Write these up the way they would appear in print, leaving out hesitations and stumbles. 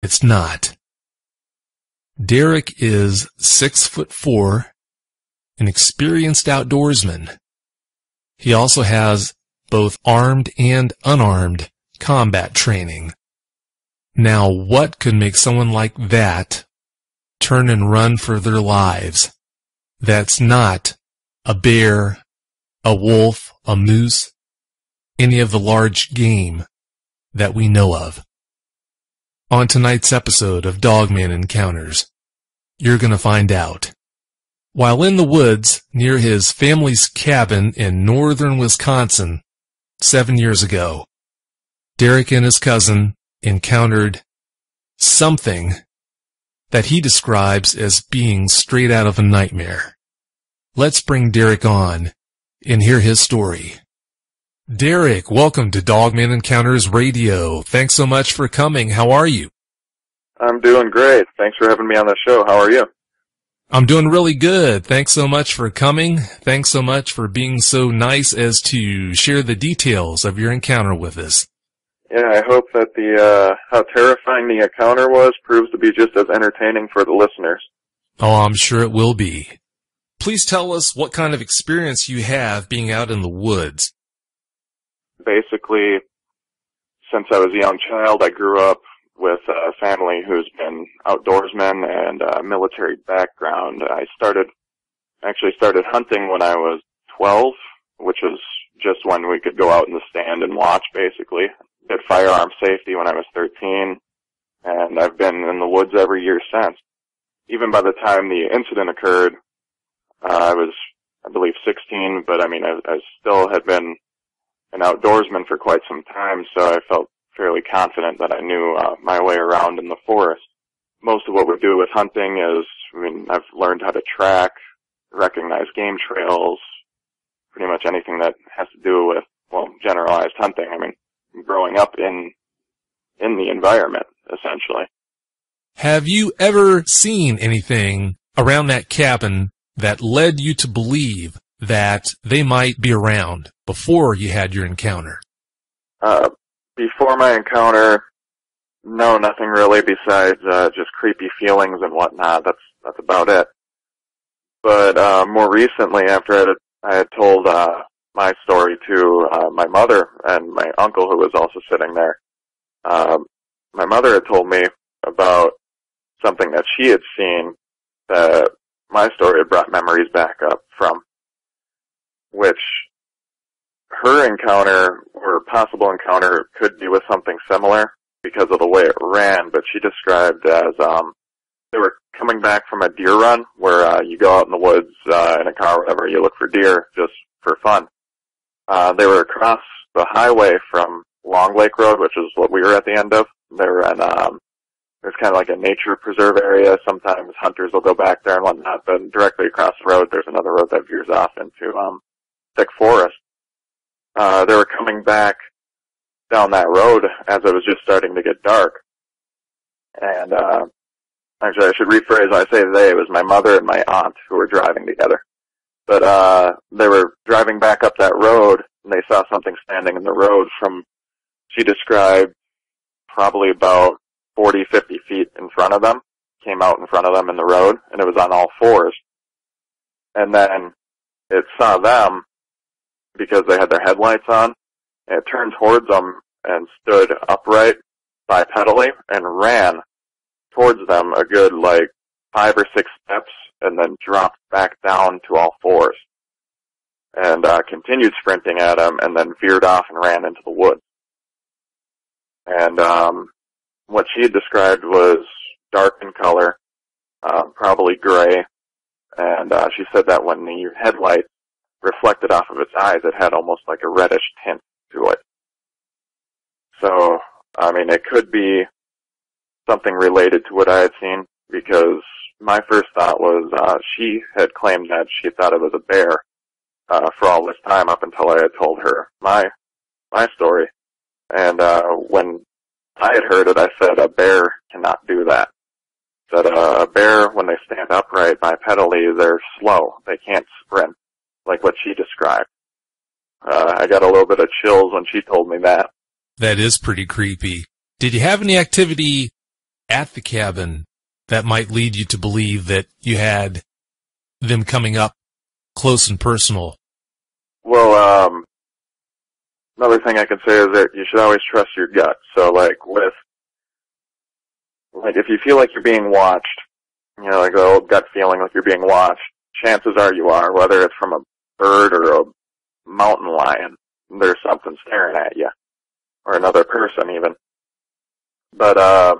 It's not. Derek is 6'4", an experienced outdoorsman. He also has both armed and unarmed combat training. Now, what could make someone like that turn and run for their lives? That's not a bear, a wolf, a moose, any of the large game that we know of. On tonight's episode of Dogman Encounters, you're going to find out. While in the woods near his family's cabin in northern Wisconsin 7 years ago, Derek and his cousin encountered something that he describes as being straight out of a nightmare. Let's bring Derek on and hear his story. Derek, welcome to Dogman Encounters Radio. Thanks so much for coming. How are you? I'm doing great. Thanks for having me on the show. How are you? I'm doing really good. Thanks so much for coming. Thanks so much for being so nice as to share the details of your encounter with us. Yeah, I hope that how terrifying the encounter was proves to be just as entertaining for the listeners. Oh, I'm sure it will be. Please tell us what kind of experience you have being out in the woods. Basically, since I was a young child, I grew up with a family who's been outdoorsmen and a military background. I actually started hunting when I was 12, which was just when we could go out in the stand and watch, basically. Did firearm safety when I was 13, and I've been in the woods every year since. Even by the time the incident occurred, I was, I believe, 16, but I mean, I still had been an outdoorsman for quite some time, so I felt fairly confident that I knew my way around in the forest. Most of what we do with hunting is, I've learned how to track, recognize game trails, pretty much anything that has to do with, generalized hunting. Growing up in the environment, essentially. Have you ever seen anything around that cabin that led you to believe that they might be around before you had your encounter? Before my encounter, no, nothing really besides just creepy feelings and whatnot. That's about it. But more recently, after I had told my story to my mother and my uncle, who was also sitting there, my mother had told me about something that she had seen that my story had brought memories back up from, which her encounter or possible encounter could be with something similar because of the way it ran, but she described as they were coming back from a deer run where you go out in the woods in a car or whatever, you look for deer just for fun. They were across the highway from Long Lake Road, which is what we were at the end of. They were in, there's kind of like a nature preserve area. Sometimes hunters will go back there and whatnot, but directly across the road, there's another road that veers off into, thick forest. They were coming back down that road as it was just starting to get dark. And, actually I should rephrase when I say they, it was my mother and my aunt who were driving together. But they were driving back up that road, and they saw something standing in the road from, she described, probably about 40, 50 feet in front of them, came out in front of them in the road, and it was on all fours. And then it saw them, because they had their headlights on, and it turned towards them and stood upright bipedally and ran towards them a good, 5 or 6 steps, and then dropped back down to all fours and continued sprinting at him, and then veered off and ran into the woods. And what she had described was dark in color, probably gray, and she said that when the headlight reflected off of its eyes, it had almost like a reddish tint to it. So, it could be something related to what I had seen, because my first thought was she had claimed that she thought it was a bear for all this time up until I had told her my story. And when I had heard it, I said a bear cannot do that. That a bear, when they stand upright bipedally, they're slow. They can't sprint like what she described. I got a little bit of chills when she told me that. That is pretty creepy. Did you have any activity at the cabin that might lead you to believe that you had them coming up close and personal? Well, another thing I can say is that you should always trust your gut. So, like if you feel like you're being watched, you know, like the old gut feeling like you're being watched, chances are you are, whether it's from a bird or a mountain lion. There's something staring at you, or another person even. But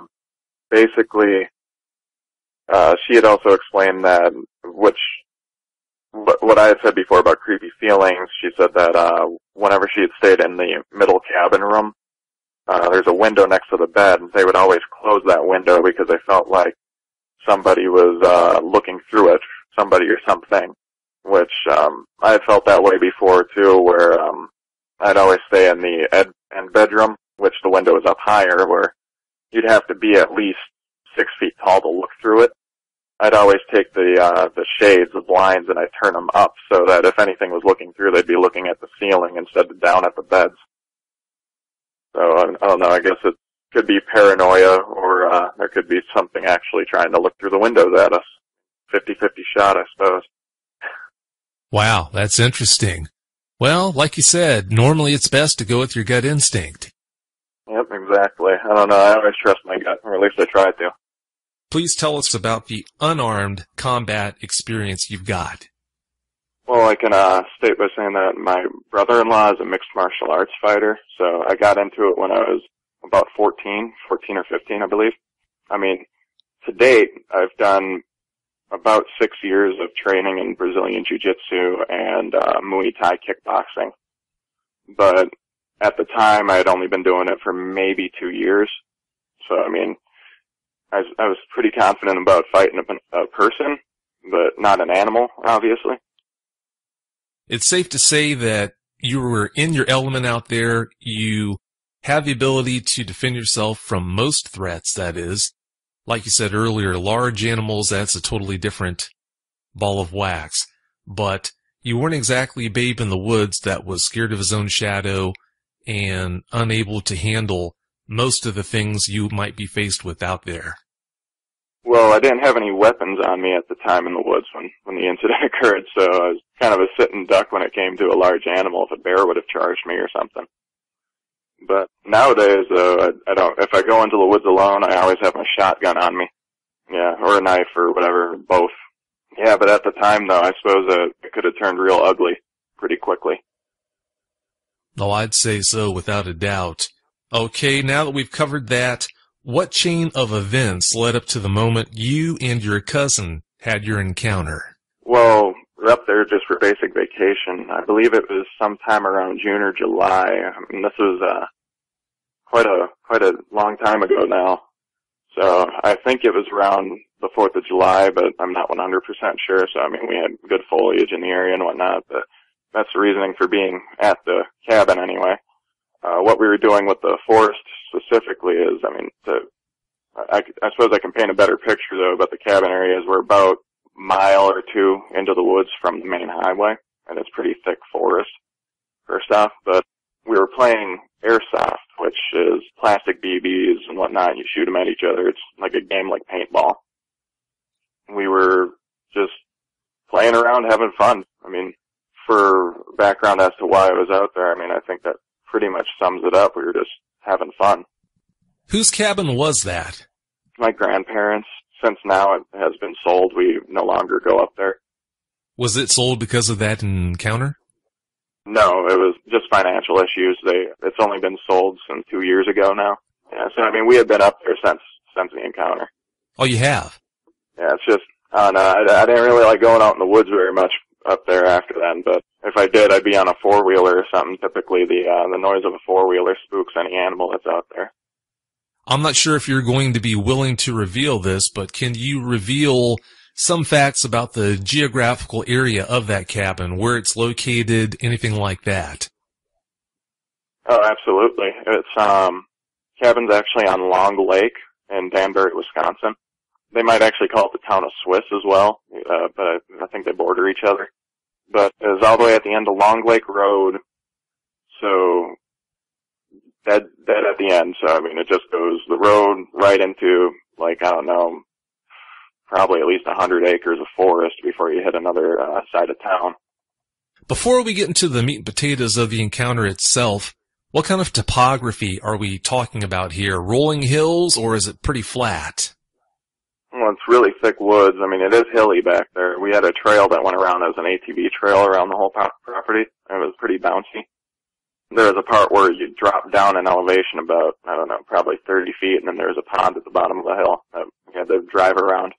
basically, she had also explained that, what I had said before about creepy feelings, she said that whenever she had stayed in the middle cabin room, there's a window next to the bed, and they would always close that window because they felt like somebody was looking through it, somebody or something, which I had felt that way before too, where I'd always stay in the end bedroom, which the window is up higher, where you'd have to be at least 6 feet tall to look through it. I'd always take the shades, the blinds, and I'd turn them up so that if anything was looking through, they'd be looking at the ceiling instead of down at the beds. So I don't know, I guess it could be paranoia, or there could be something actually trying to look through the windows at us. 50-50 shot, I suppose. Wow, that's interesting. Well, like you said, normally it's best to go with your gut instinct. Yep, exactly. I don't know, I always trust my gut, or at least I try to. Please tell us about the unarmed combat experience you've got. Well, I can state by saying that my brother-in-law is a mixed martial arts fighter, so I got into it when I was about 14 or 15, I believe. I mean, to date, I've done about 6 years of training in Brazilian Jiu-Jitsu and Muay Thai kickboxing. But at the time, I had only been doing it for maybe 2 years. So, I mean, I was pretty confident about fighting a person, but not an animal, obviously. It's safe to say that you were in your element out there. You have the ability to defend yourself from most threats, that is. Like you said earlier, large animals, that's a totally different ball of wax. But you weren't exactly a babe in the woods that was scared of his own shadow and unable to handle most of the things you might be faced with out there. Well, I didn't have any weapons on me at the time in the woods when the incident occurred, so I was kind of a sitting duck when it came to a large animal. If a bear would have charged me or something. But nowadays, I don't. If I go into the woods alone, I always have my shotgun on me. Yeah, or a knife or whatever, both. Yeah, but at the time, though, I suppose it could have turned real ugly pretty quickly. Oh, I'd say so, without a doubt. Okay, now that we've covered that, what chain of events led up to the moment you and your cousin had your encounter? Well, we're up there just for basic vacation. I believe it was sometime around June or July. I mean, this was quite a long time ago now. So I think it was around the 4th of July, but I'm not 100% sure. So, I mean, we had good foliage in the area and whatnot, but that's the reasoning for being at the cabin anyway. What we were doing with the forest specifically is, I mean, I suppose I can paint a better picture, though, about the cabin areas. We're about a mile or two into the woods from the main highway, and it's pretty thick forest, first off, but we were playing airsoft, which is plastic BBs and whatnot. You shoot them at each other. It's like a game like paintball. We were just playing around, having fun. I mean, for background as to why I was out there, I mean, I think that pretty much sums it up. We were just having fun. Whose cabin was that? My grandparents. Since now it has been sold, we no longer go up there. Was it sold because of that encounter? No, it was just financial issues. It's only been sold since 2 years ago now. Yeah, so I mean, we had been up there since the encounter. Oh, you have? Yeah, it's just, I didn't really like going out in the woods very much up there after then, but if I did, I'd be on a four-wheeler or something. Typically, the noise of a four-wheeler spooks any animal that's out there. I'm not sure if you're going to be willing to reveal this, but can you reveal some facts about the geographical area of that cabin, where it's located, anything like that? Oh, absolutely. It's, cabin's actually on Long Lake in Danbury, Wisconsin. They might actually call it the town of Swiss as well, but I think they border each other. But it's all the way at the end of Long Lake Road, so dead at the end. So, I mean, it just goes the road right into like, I don't know, probably at least 100 acres of forest before you hit another side of town. Before we get into the meat and potatoes of the encounter itself, what kind of topography are we talking about here? Rolling hills, or is it pretty flat? Well, it's really thick woods. I mean, it is hilly back there. We had a trail that went around as an ATV trail around the whole property. It was pretty bouncy. There was a part where you drop down in elevation about, I don't know, probably 30 feet, and then there's a pond at the bottom of the hill that you had to drive around.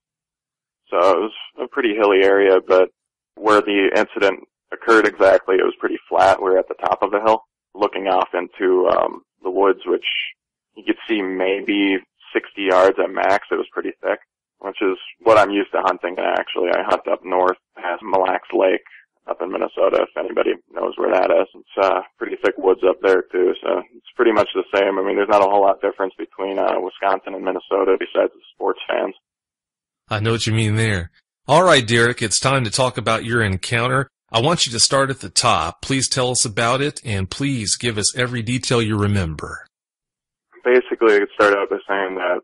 So it was a pretty hilly area, but where the incident occurred exactly, it was pretty flat. We were at the top of the hill, looking off into the woods, which you could see maybe 60 yards at max. It was pretty thick, which is what I'm used to hunting. Actually, I hunt up north past Mille Lacs Lake up in Minnesota, if anybody knows where that is. It's pretty thick woods up there, too, so it's pretty much the same. I mean, there's not a whole lot difference between Wisconsin and Minnesota besides the sports fans. I know what you mean there. All right, Derek, it's time to talk about your encounter. I want you to start at the top. Please tell us about it, and please give us every detail you remember. Basically, it started out by saying that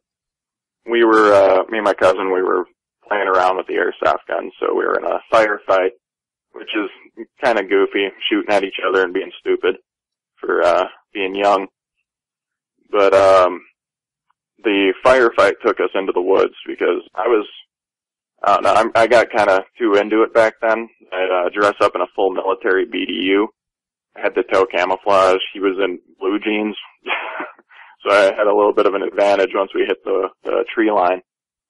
we were, me and my cousin, we were playing around with the airsoft gun, so we were in a firefight, which is kind of goofy, shooting at each other and being stupid for being young. But the firefight took us into the woods because I got kind of too into it back then. I'd dress up in a full military BDU, head-to-toe camouflage. He was in blue jeans, so I had a little bit of an advantage once we hit the tree line.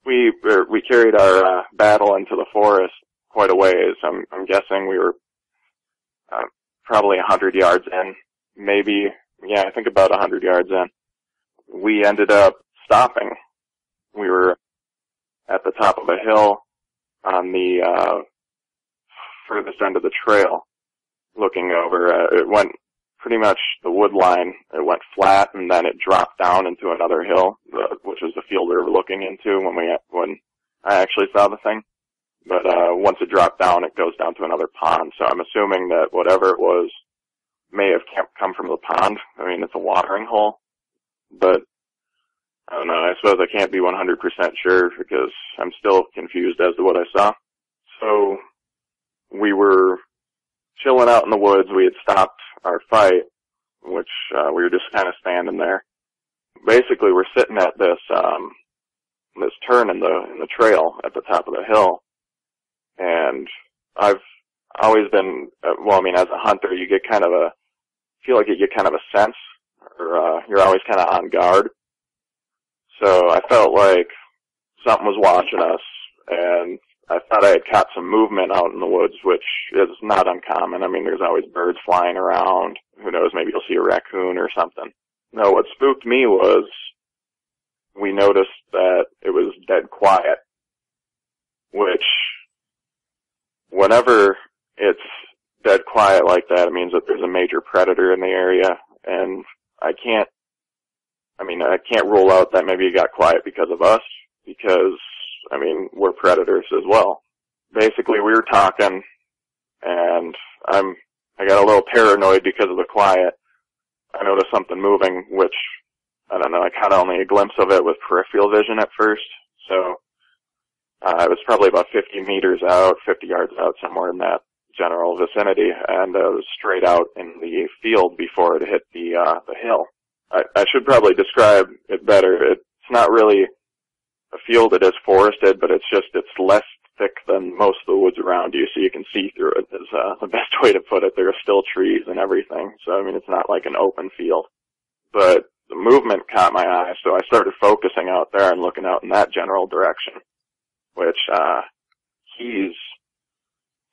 We carried our battle into the forest quite a ways. I'm guessing we were probably 100 yards in, maybe, I think about 100 yards in. We ended up stopping. We were at the top of a hill on the furthest end of the trail, looking over. It went pretty much the wood line. It went flat, and then it dropped down into another hill, which was the field we were looking into when I actually saw the thing. But once it dropped down, it goes down to another pond. So I'm assuming that whatever it was may have come from the pond. I mean, it's a watering hole, but I don't know. I suppose I can't be 100% sure because I'm still confused as to what I saw. So we were chilling out in the woods. We had stopped our fight, which we were just kind of standing there. Basically, we're sitting at this turn in the trail at the top of the hill. And I've always been, as a hunter, you get feel like you get kind of a sense, or you're always kind of on guard. So I felt like something was watching us, and I thought I had caught some movement out in the woods, which is not uncommon. I mean, there's always birds flying around. Who knows, maybe you'll see a raccoon or something. No, what spooked me was we noticed that it was dead quiet, which whenever it's dead quiet like that, it means that there's a major predator in the area, and I can't rule out that maybe it got quiet because of us, because, we're predators as well. Basically, we were talking, and I got a little paranoid because of the quiet. I noticed something moving, which, I don't know, I caught only a glimpse of it with peripheral vision at first, so it was probably about 50 yards out, somewhere in that general vicinity, and it was straight out in the field before it hit the hill. I should probably describe it better. It's not really a field. It is forested, but it's less thick than most of the woods around you, so you can see through it is the best way to put it. There are still trees and everything, so it's not like an open field. But the movement caught my eye, so I started focusing out there and looking out in that general direction, which he's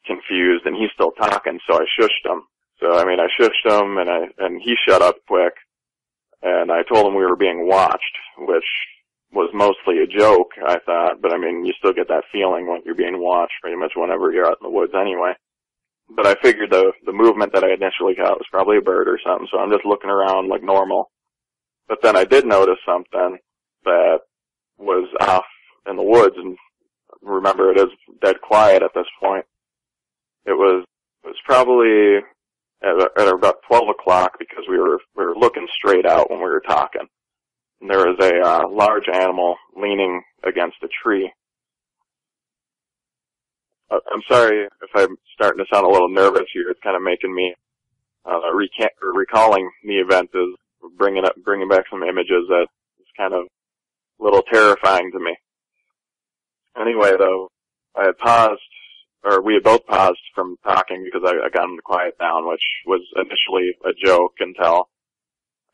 confused and he's still talking, so I shushed him. So I shushed him, and he shut up quick. And I told him we were being watched, which was mostly a joke, I thought. But you still get that feeling when you're being watched pretty much whenever you're out in the woods anyway. But I figured the movement that I initially got was probably a bird or something, so I'm just looking around like normal. But then I did notice something that was off in the woods, and remember, it is dead quiet at this point. It was probably at about 12 o'clock, because we were looking straight out when we were talking. there was a large animal leaning against a tree. I'm sorry if I'm starting to sound a little nervous here. It's kind of making me recalling the event is bringing back some images that is kind of a little terrifying to me. Anyway, though, I had paused, or we had both paused from talking because I got him to quiet down, which was initially a joke until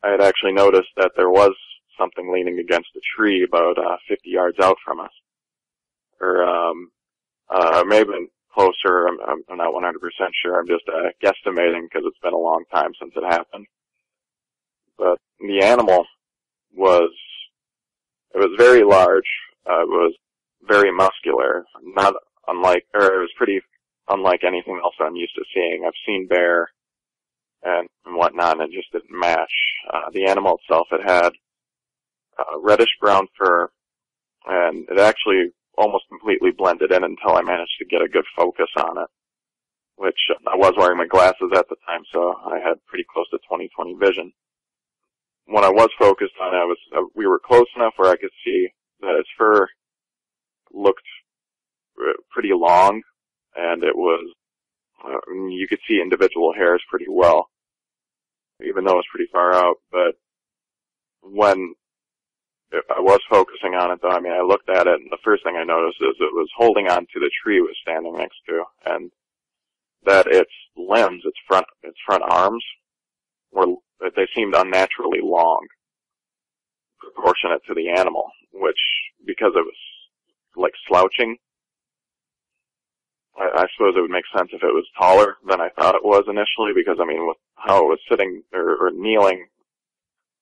I had actually noticed that there was something leaning against a tree about 50 yards out from us. Or maybe closer. I'm not 100% sure. I'm just guesstimating because it's been a long time since it happened. But the animal was very large. It was very muscular, not unlike, or it was pretty unlike anything else I'm used to seeing. I've seen bear and whatnot, and it just didn't match. The animal itself, it had reddish-brown fur, and it actually almost completely blended in until I managed to get a good focus on it, which I was wearing my glasses at the time, so I had pretty close to 20/20 vision. When I was focused on it, we were close enough where I could see that its fur looked pretty long, and it was, you could see individual hairs pretty well, even though it was pretty far out. But when I was focusing on it, though, I mean, I looked at it, and the first thing I noticed is it was holding on to the tree it was standing next to, and that its limbs, its front arms, they seemed unnaturally long, proportionate to the animal, which, because it was like slouching, I suppose it would make sense if it was taller than I thought it was initially, because, I mean, with how it was sitting or kneeling,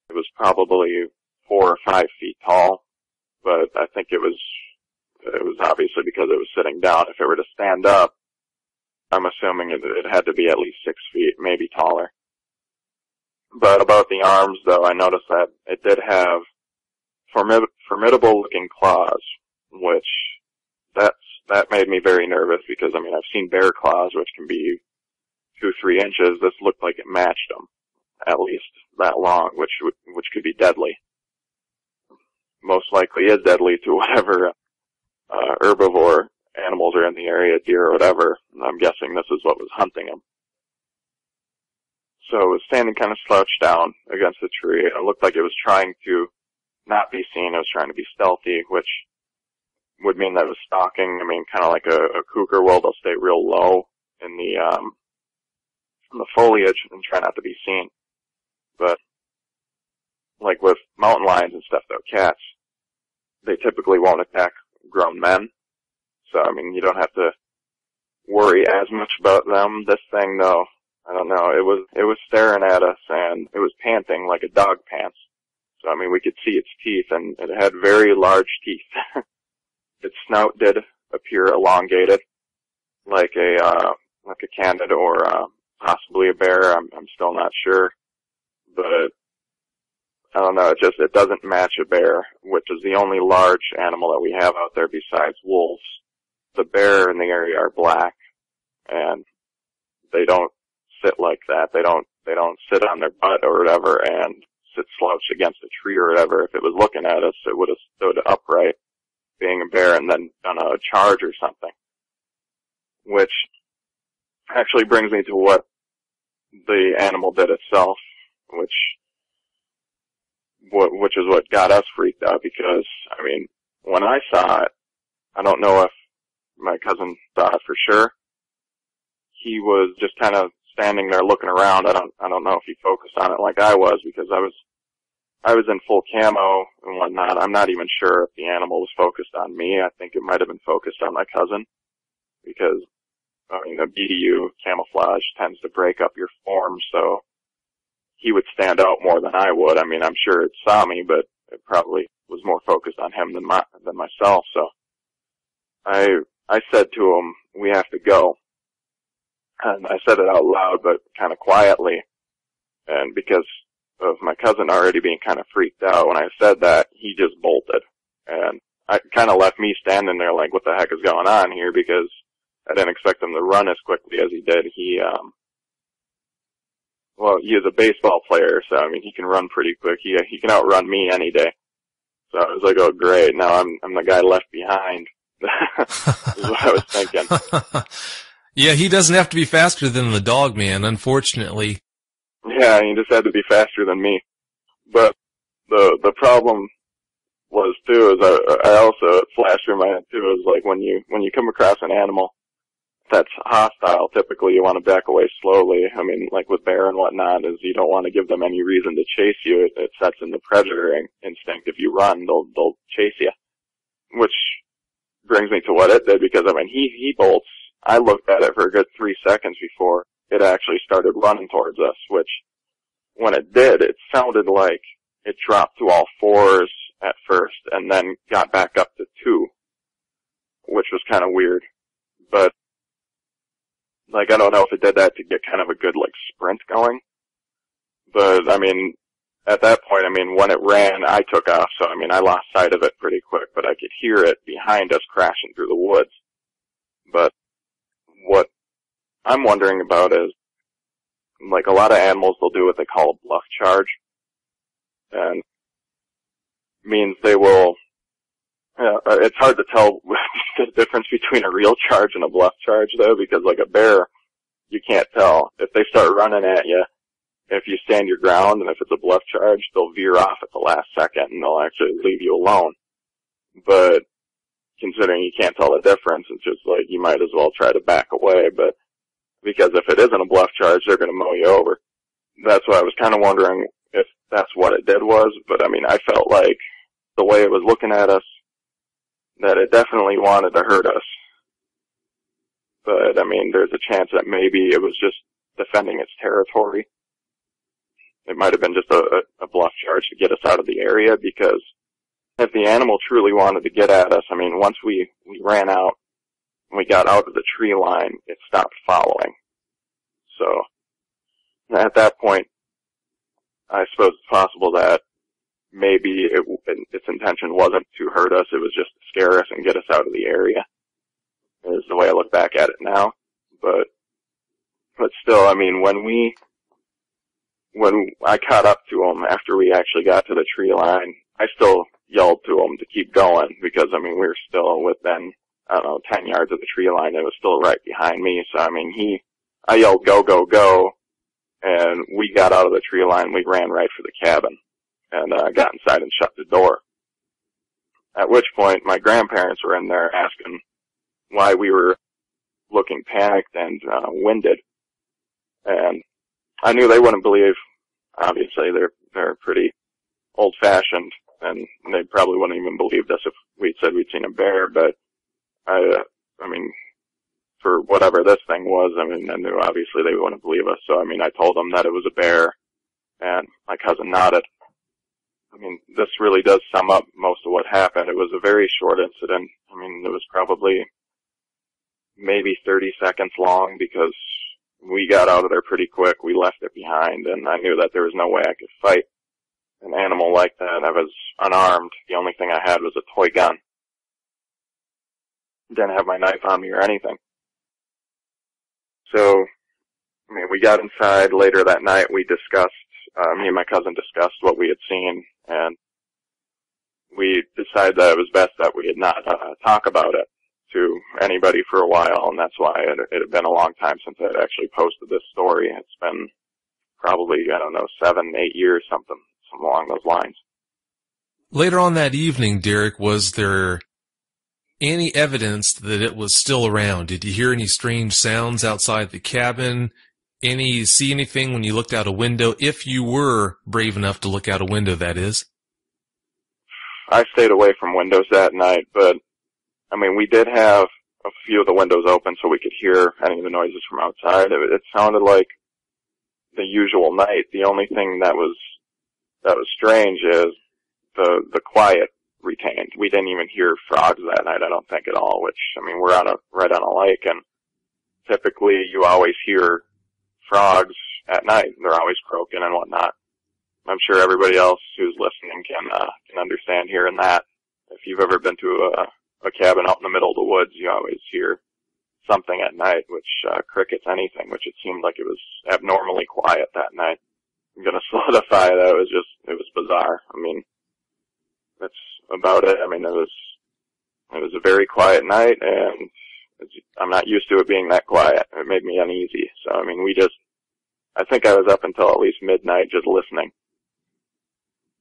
it was probably 4 or 5 feet tall, but I think it was obviously because it was sitting down. If it were to stand up, I'm assuming it had to be at least 6 feet, maybe taller. But about the arms, though, I noticed that it did have formidable-looking claws, which that made me very nervous because, I mean, I've seen bear claws, which can be 2-3 inches. This looked like it matched them, at least that long, which could be deadly. Most likely is deadly to whatever herbivore animals are in the area, deer or whatever. And I'm guessing this is what was hunting them. So it was standing kind of slouched down against the tree. It looked like it was trying to not be seen. It was trying to be stealthy, which would mean that it was stalking. I mean, kind of like a cougar will. They'll stay real low in the foliage and try not to be seen. But like with mountain lions and stuff, though, cats, they typically won't attack grown men. So, I mean, you don't have to worry as much about them. This thing, though, I don't know. It was staring at us, and it was panting like a dog pants. So, I mean, we could see its teeth, and it had very large teeth. Its snout did appear elongated, like a canid or possibly a bear. I'm still not sure, but I don't know. It doesn't match a bear, which is the only large animal that we have out there besides wolves. The bear in the area are black, and they don't sit like that. They don't sit on their butt or whatever and sit slouched against a tree or whatever. If it was looking at us, it would have stood upright, being a bear, and then done a charge or something. Which actually brings me to what the animal did itself, which is what got us freaked out, because, I mean, when I saw it, I don't know if my cousin saw it for sure. He was just kind of standing there looking around. I don't know if he focused on it like I was, because I was in full camo and whatnot. I'm not even sure if the animal was focused on me. I think it might have been focused on my cousin, because, I mean, the BDU camouflage tends to break up your form, so he would stand out more than I would. I mean, I'm sure it saw me, but it probably was more focused on him than myself. So I said to him, "We have to go." And I said it out loud, but kind of quietly. And because of my cousin already being kind of freaked out, when I said that, he just bolted. And I kind of left me standing there like, what the heck is going on here? Because I didn't expect him to run as quickly as he did. well, he is a baseball player, so I mean, he can run pretty quick. He can outrun me any day. So I was like, oh great, now I'm the guy left behind. Is what I was thinking. Yeah, he doesn't have to be faster than the dog man, unfortunately. Yeah, he just had to be faster than me. But the problem was too, is I also, it flashed through my head too, is like when you come across an animal that's hostile, typically you want to back away slowly. I mean, like with bear and whatnot, is you don't want to give them any reason to chase you. It sets in the predator instinct. If you run, they'll chase you. Which brings me to what it did, because I mean, he bolts. I looked at it for a good 3 seconds before it actually started running towards us, which when it did, it sounded like it dropped to all fours at first and then got back up to 2, which was kind of weird. But like, I don't know if it did that to get kind of a good, like, sprint going. But, I mean, at that point, I mean, when it ran, I took off. So, I mean, I lost sight of it pretty quick, but I could hear it behind us crashing through the woods. But what I'm wondering about is, like, a lot of animals, they'll do what they call a bluff charge. And means they will, it's hard to tell the difference between a real charge and a bluff charge, though, because like a bear, you can't tell. If they start running at you, if you stand your ground, and if it's a bluff charge, they'll veer off at the last second, and they'll actually leave you alone. But considering you can't tell the difference, it's just like you might as well try to back away. But because if it isn't a bluff charge, they're going to mow you over. That's why I was kind of wondering if that's what it did was. But I mean, I felt like the way it was looking at us, that it definitely wanted to hurt us. But, I mean, there's a chance that maybe it was just defending its territory. It might have been just a bluff charge to get us out of the area, because if the animal truly wanted to get at us, I mean, once we ran out, and we got out of the tree line, it stopped following. So, at that point, I suppose it's possible that maybe its intention wasn't to hurt us, it was just to scare us and get us out of the area, is the way I look back at it now. But still, I mean, when I caught up to him after we actually got to the tree line, I still yelled to him to keep going, because, I mean, we were still within, I don't know, 10 yards of the tree line. It was still right behind me. So, I mean, I yelled, go, go, go, and we got out of the tree line. We ran right for the cabin. And got inside and shut the door. At which point, my grandparents were in there asking why we were looking panicked and winded. And I knew they wouldn't believe. Obviously, they're pretty old-fashioned, and they probably wouldn't even believed us if we'd said we'd seen a bear. But I mean, for whatever this thing was, I mean, I knew obviously they wouldn't believe us. So I mean, I told them that it was a bear, and my cousin nodded. I mean, this really does sum up most of what happened. It was a very short incident. I mean, it was probably maybe 30 seconds long, because we got out of there pretty quick. We left it behind, and I knew that there was no way I could fight an animal like that. I was unarmed. The only thing I had was a toy gun. Didn't have my knife on me or anything. So, I mean, we got inside later that night. We discussed, me and my cousin discussed what we had seen, and we decided that it was best that we did not talk about it to anybody for a while, and that's why it had been a long time since I had actually posted this story. It's been probably, I don't know, 7, 8 years, something along those lines. Later on that evening, Derek, was there any evidence that it was still around? Did you hear any strange sounds outside the cabin? See anything when you looked out a window, if you were brave enough to look out a window, that is? I stayed away from windows that night, but, I mean, we did have a few of the windows open so we could hear any of the noises from outside. It sounded like the usual night. The only thing that was strange is the quiet retained. We didn't even hear frogs that night, I don't think, at all, which, I mean, we're right on a lake, and typically you always hear frogs at night. They're always croaking and whatnot. I'm sure everybody else who's listening can understand hearing that. If you've ever been to a cabin out in the middle of the woods, you always hear something at night, which crickets, anything, which it seemed like it was abnormally quiet that night. I'm going to solidify that it was bizarre. I mean, that's about it. I mean, it was a very quiet night, and I'm not used to it being that quiet. It made me uneasy. So, I mean, I think I was up until at least midnight just listening.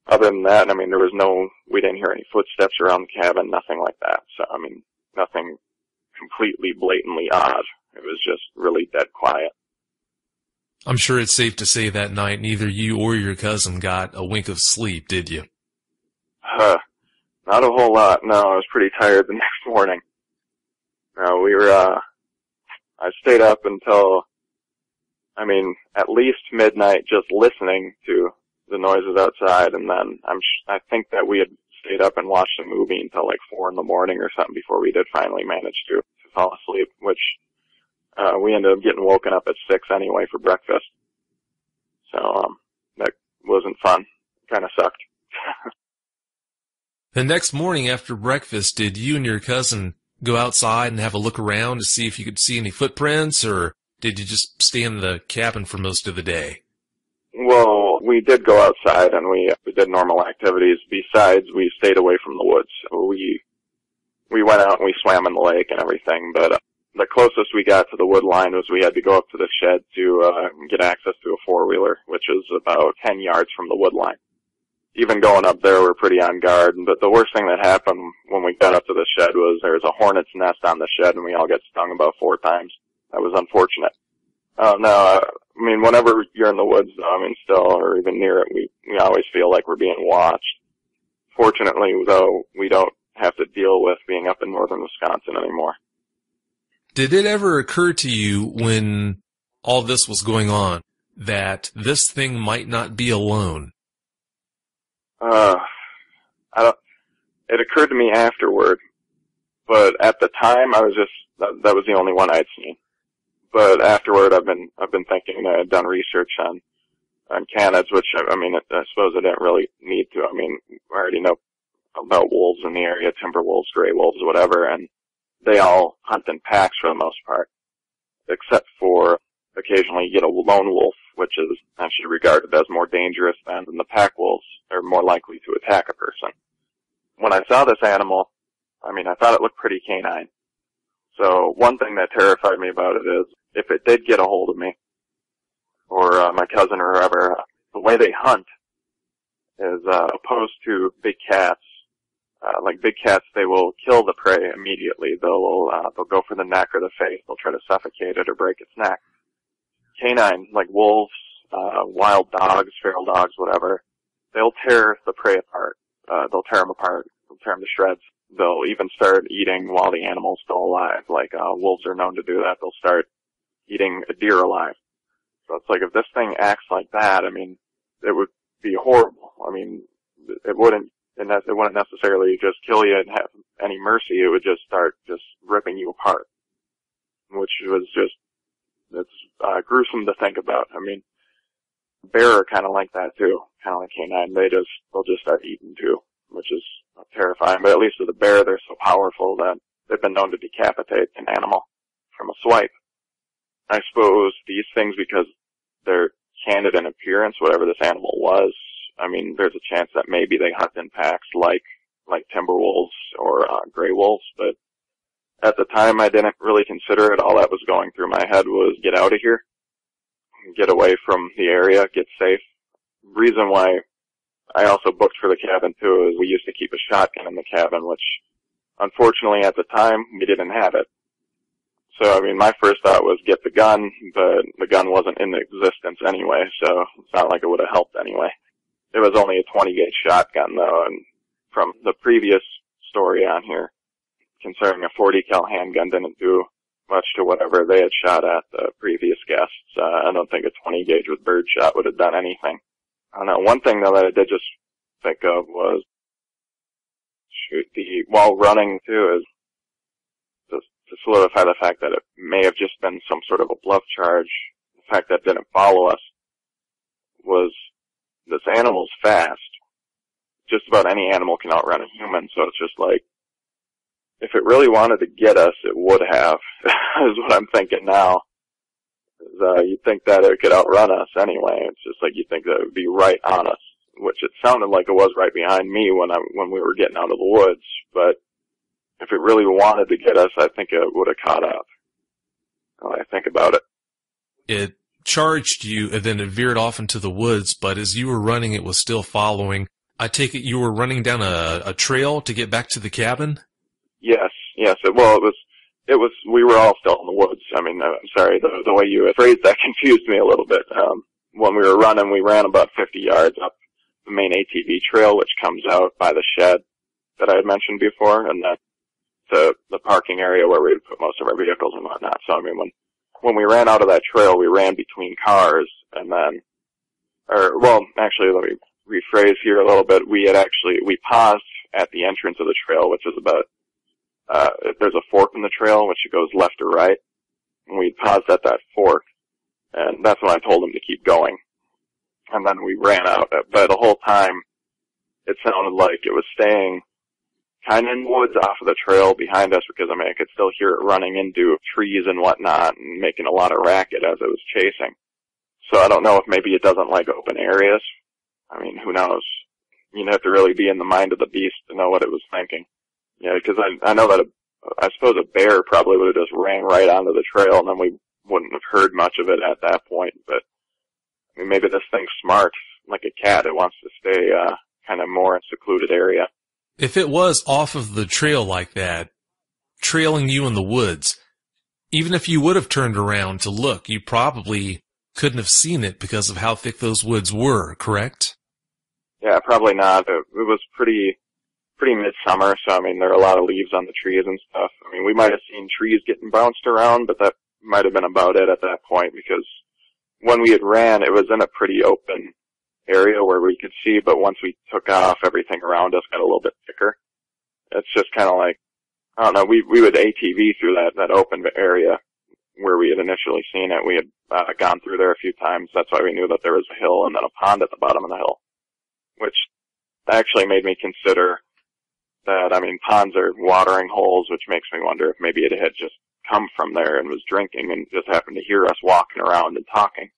Other than that, I mean, we didn't hear any footsteps around the cabin, nothing like that. So, I mean, nothing completely blatantly odd. It was just really dead quiet. I'm sure it's safe to say that night neither you or your cousin got a wink of sleep, did you? Not a whole lot. No, I was pretty tired the next morning. I stayed up until, I mean, at least midnight just listening to the noises outside, and then I think that we had stayed up and watched a movie until like 4 in the morning or something before we did finally manage to fall asleep, which we ended up getting woken up at 6 anyway for breakfast. So that wasn't fun. Kind of sucked. The next morning after breakfast, did you and your cousin go outside and have a look around to see if you could see any footprints, or did you just stay in the cabin for most of the day? Well, we did go outside and we did normal activities. Besides, we stayed away from the woods. We went out and we swam in the lake and everything, but the closest we got to the wood line was we had to go up to the shed to get access to a four-wheeler, which is about 10 yards from the wood line. Even going up there, we're pretty on guard, but the worst thing that happened when we got up to the shed was there was a hornet's nest on the shed, and we all got stung about 4 times. That was unfortunate. No, I mean, whenever you're in the woods, though, I mean, still, or even near it, we always feel like we're being watched. Fortunately, though, we don't have to deal with being up in northern Wisconsin anymore. Did it ever occur to you when all this was going on that this thing might not be alone? It occurred to me afterward, but at the time I was just, that was the only one I'd seen. But afterward I've been thinking, I've done research on canids, which, I mean, I suppose I didn't really need to. I mean, I already know about wolves in the area, timber wolves, gray wolves, whatever, and they all hunt in packs for the most part, except for occasionally you get a lone wolf, which is actually regarded as more dangerous than the pack wolves are more likely to attack a person. When I saw this animal, I mean, I thought it looked pretty canine. So one thing that terrified me about it is if it did get a hold of me, or my cousin or whoever, the way they hunt is opposed to big cats. Like big cats, they will kill the prey immediately. They'll go for the neck or the face. They'll try to suffocate it or break its neck. Canine, like wolves, wild dogs, feral dogs, whatever, they'll tear the prey apart. They'll tear them apart. They'll tear them to shreds. They'll even start eating while the animal's still alive. Like wolves are known to do that. They'll start eating a deer alive. So it's like if this thing acts like that, I mean, it would be horrible. I mean, it wouldn't necessarily just kill you and have any mercy. It would just start just ripping you apart, which was just, it's gruesome to think about. I mean, bear are kind of like that too, kind of like canine. They'll just start eating too, which is terrifying. But at least with the bear, they're so powerful that they've been known to decapitate an animal from a swipe. I suppose these things, because they're candid in appearance, whatever this animal was, I mean, there's a chance that maybe they hunt in packs like timber wolves or gray wolves, but at the time I didn't really consider it. All that was going through my head was get out of here, get away from the area, get safe. Reason why I also booked for the cabin too is we used to keep a shotgun in the cabin, which unfortunately at the time we didn't have it. So, I mean, my first thought was get the gun, but the gun wasn't in existence anyway, so it's not like it would have helped anyway. It was only a 20-gauge shotgun, though, and from the previous story on here, concerning a 40-cal handgun didn't do much to whatever they had shot at the previous guests. I don't think a 20-gauge with birdshot would have done anything. I don't know. One thing, though, that I did just think of was, while running, too, is to solidify the fact that it may have just been some sort of a bluff charge. The fact that it didn't follow us was this animal's fast. Just about any animal can outrun a human, so it's just like, if it really wanted to get us, it would have, is what I'm thinking now. You'd think that it could outrun us anyway. It's just like you think that it would be right on us, which it sounded like it was right behind me when we were getting out of the woods. But if it really wanted to get us, I think it would have caught up. When I think about it. It charged you and then it veered off into the woods, but as you were running, it was still following. I take it you were running down a trail to get back to the cabin? Yes. We were all still in the woods. I mean, I'm sorry, the way you phrased that confused me a little bit. When we were running, we ran about 50 yards up the main ATV trail, which comes out by the shed that I had mentioned before, and that's the parking area where we would put most of our vehicles and whatnot. So, I mean, when we ran out of that trail, we ran between cars, and then, actually, let me rephrase here a little bit. We paused at the entrance of the trail, which is about, there's a fork in the trail, which goes left or right, and we paused at that fork, and that's when I told him to keep going. And then we ran out, but the whole time, it sounded like it was staying kind of in the woods off of the trail behind us, because, I mean, I could still hear it running into trees and whatnot and making a lot of racket as it was chasing. So I don't know if maybe it doesn't like open areas. I mean, who knows? You'd have to really be in the mind of the beast to know what it was thinking. Yeah, because I know that I suppose a bear probably would have just ran right onto the trail, and then we wouldn't have heard much of it at that point. But I mean, maybe this thing's smart, like a cat. It wants to stay kind of more in a secluded area. If it was off of the trail like that, trailing you in the woods, even if you would have turned around to look, you probably couldn't have seen it because of how thick those woods were, correct? Yeah, probably not. It was pretty midsummer, so I mean, there are a lot of leaves on the trees and stuff. I mean, we might have seen trees getting bounced around, but that might have been about it at that point, because when we had ran, it was in a pretty open area where we could see, but once we took off, everything around us got a little bit thicker. It's just kind of like, I don't know, we would ATV through that open area where we had initially seen it. We had gone through there a few times. That's why we knew that there was a hill and then a pond at the bottom of the hill, which actually made me consider that, I mean, ponds are watering holes, which makes me wonder if maybe it had just come from there and was drinking and just happened to hear us walking around and talking.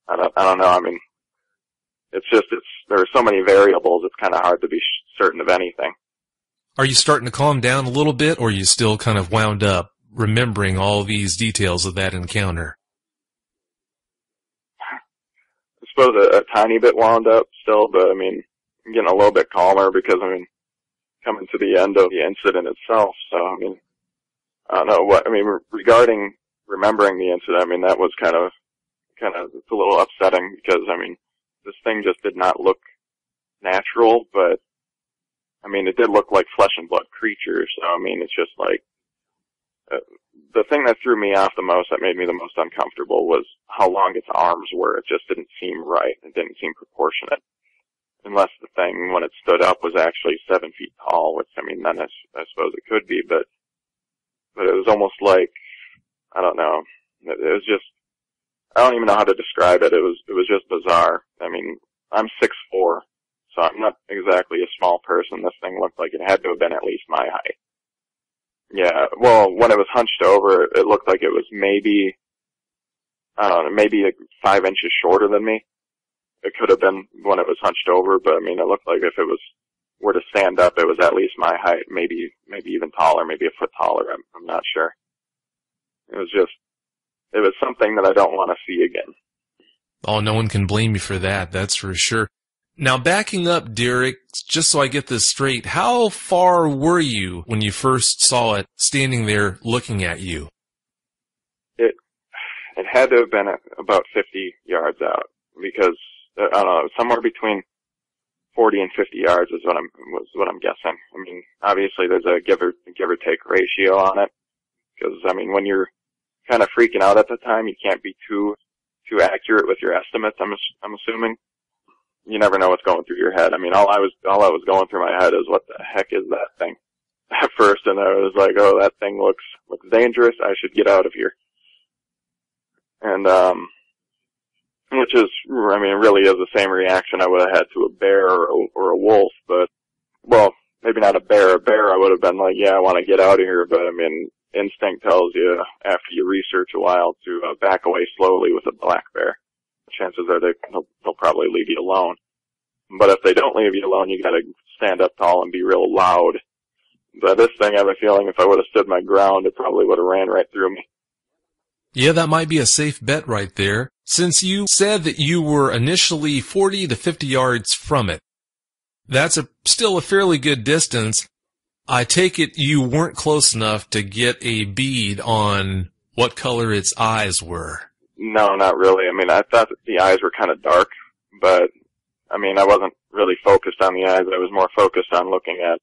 I don't know. I mean, there are so many variables, it's kind of hard to be certain of anything. Are you starting to calm down a little bit, or are you still kind of wound up remembering all these details of that encounter? I suppose a tiny bit wound up still, but I mean, I'm getting a little bit calmer because, I mean, coming to the end of the incident itself. So, I mean, I don't know what, I mean, regarding remembering the incident, I mean, that was kind of, it's a little upsetting because, I mean, this thing just did not look natural, but, I mean, it did look like flesh and blood creatures. So, I mean, it's just like, the thing that threw me off the most, that made me the most uncomfortable, was how long its arms were. It just didn't seem right. It didn't seem proportionate. Unless the thing, when it stood up, was actually 7 feet tall, which, I mean, then I suppose it could be, but it was almost like, I don't know, it was just, I don't even know how to describe it. It was just bizarre. I mean, I'm 6'4", so I'm not exactly a small person. This thing looked like it had to have been at least my height. Yeah, well, when it was hunched over, it looked like it was maybe, I don't know, maybe 5 inches shorter than me. It could have been when it was hunched over, but I mean, it looked like if it were to stand up, it was at least my height, maybe even taller, maybe a foot taller. I'm not sure. It was something that I don't want to see again. Oh, no one can blame you for that. That's for sure. Now, backing up, Derek, just so I get this straight, how far were you when you first saw it standing there looking at you? It had to have been about 50 yards out, because I don't know, somewhere between 40 and 50 yards is what I'm guessing. I mean, obviously there's a give or take ratio on it, because I mean, when you're kind of freaking out at the time, you can't be too accurate with your estimates. I'm assuming. You never know what's going through your head. I mean, all I was going through my head is, what the heck is that thing? At first, and I was like, oh, that thing looks dangerous. I should get out of here. And which is, I mean, it really is the same reaction I would have had to a bear or a wolf. But, well, maybe not a bear. A bear, I would have been like, yeah, I want to get out of here. But I mean, instinct tells you after you research a while to back away slowly with a black bear. Chances are they'll probably leave you alone. But if they don't leave you alone, you got to stand up tall and be real loud. But this thing, I have a feeling if I would have stood my ground, it probably would have ran right through me. Yeah, that might be a safe bet right there. Since you said that you were initially 40 to 50 yards from it, that's still a fairly good distance. I take it you weren't close enough to get a bead on what color its eyes were. No, not really. I mean, I thought that the eyes were kind of dark, but, I mean, I wasn't really focused on the eyes. I was more focused on looking at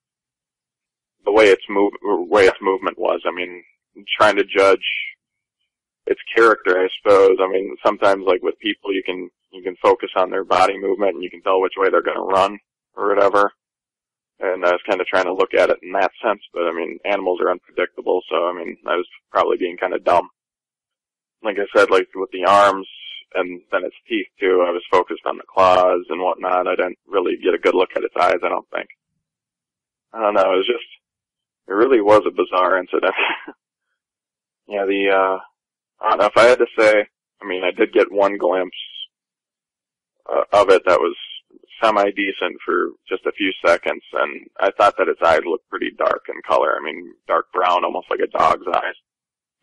the way its movement was. I mean, trying to judge its character, I suppose. I mean, sometimes, like with people, you can focus on their body movement and you can tell which way they're going to run or whatever. And I was kind of trying to look at it in that sense, but I mean, animals are unpredictable, so I mean, I was probably being kind of dumb. Like I said, like with the arms and then its teeth too, I was focused on the claws and whatnot. I didn't really get a good look at its eyes, I don't think. I don't know, it really was a bizarre incident. Yeah, I don't know, if I had to say, I mean, I did get one glimpse of it that was semi-decent for just a few seconds, and I thought that its eyes looked pretty dark in color. I mean, dark brown, almost like a dog's eyes.